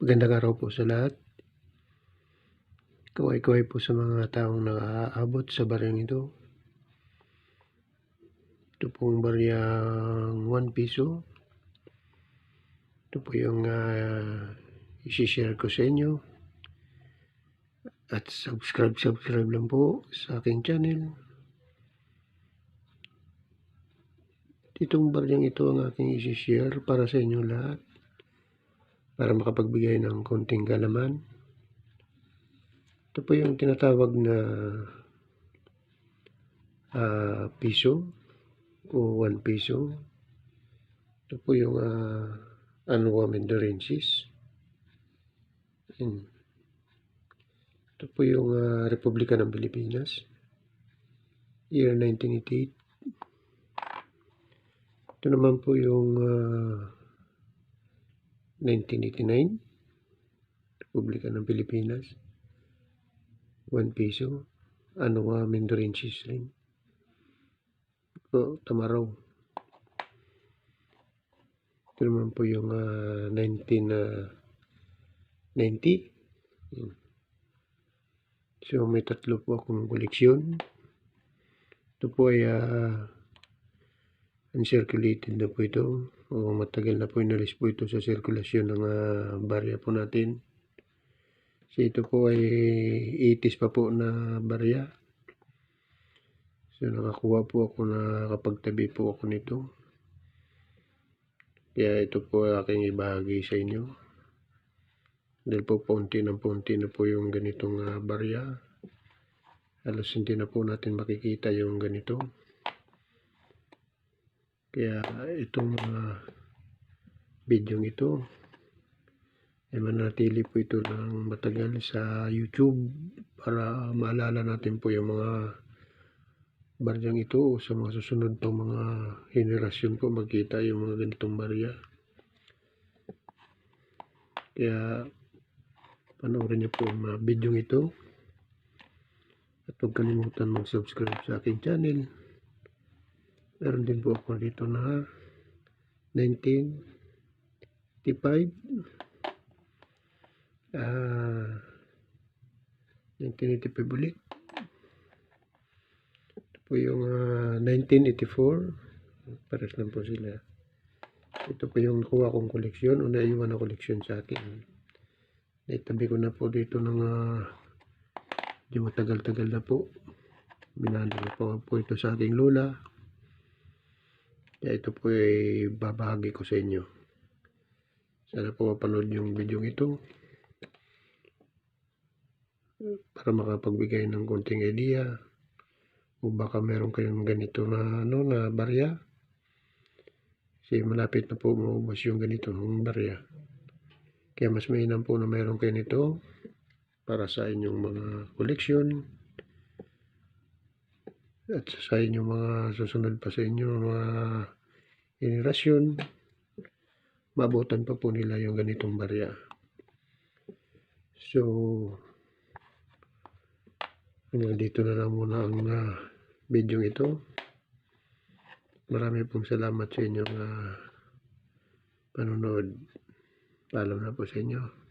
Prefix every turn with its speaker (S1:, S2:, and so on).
S1: Magandang araw po sa lahat. Kaway-kaway po sa mga taong nakaaabot sa baryang ito. Ito pong baryang 1 piso. Ito po yung isi-share ko sa inyo. At subscribe lang po sa aking channel. Itong baryang ito ang aking isi-share para sa inyo lahat. Para makapagbigay ng konting kalaman. Ito po yung tinatawag na piso o 1 piso. Ito po yung Anua Mendorensis. Ito po yung Republika ng Pilipinas. Year 1988. Ito naman po yung 1989. Republika ng Pilipinas. 1 piso. Anua Mendorensis rin. Ito, Tamaraw. Ito naman po yung 1990. So may tatlo po akong koleksyon. Ito po ay uncirculated na po ito. O matagal na po inalis po ito sa sirkulasyon ng barya po natin. So ito po ay 80s pa po na barya. So nakakuha po ako, nakapagtabi po ako nito. Kaya ito po aking ibahagi sa inyo. Dahil po punti na po yung ganitong barya. Halos hindi na po natin makikita yung ganito. Kaya itong video ito ay manatili po ito ng matagal sa YouTube para maalala natin po yung mga baryang ito o sa mga susunod pang mga henerasyon po magkita yung mga ganitong barya. Kaya panoorin niyo po ang mga video ito at huwag kalimutan mag-subscribe sa aking channel. Meron din po ako dito na 1985 ulit. Ito po yung 1984. Pares lang po sila. Ito po yung nakuha kong koleksyon o naiwan na koleksyon sa akin. Naitabi ko na po dito ng di matagal-tagal na po. Binali ko po ito sa aking lola. Kaya ito po ay babahagi ko sa inyo. Sana po mapanood yung video ito para makapagbigay ng konting idea o baka meron kayong ganito na na barya. Kasi malapit na po maubos yung ganito ng barya. Kaya mas mainam po na meron kayo nito para sa inyong mga koleksyon at sa inyong mga susunod pa sa inyong mga henerasyon, mabutan pa po nila yung ganitong barya. So hanggang dito na lang muna ang video ito. Marami pong salamat sa inyong panonood. Paalam na po sa inyo.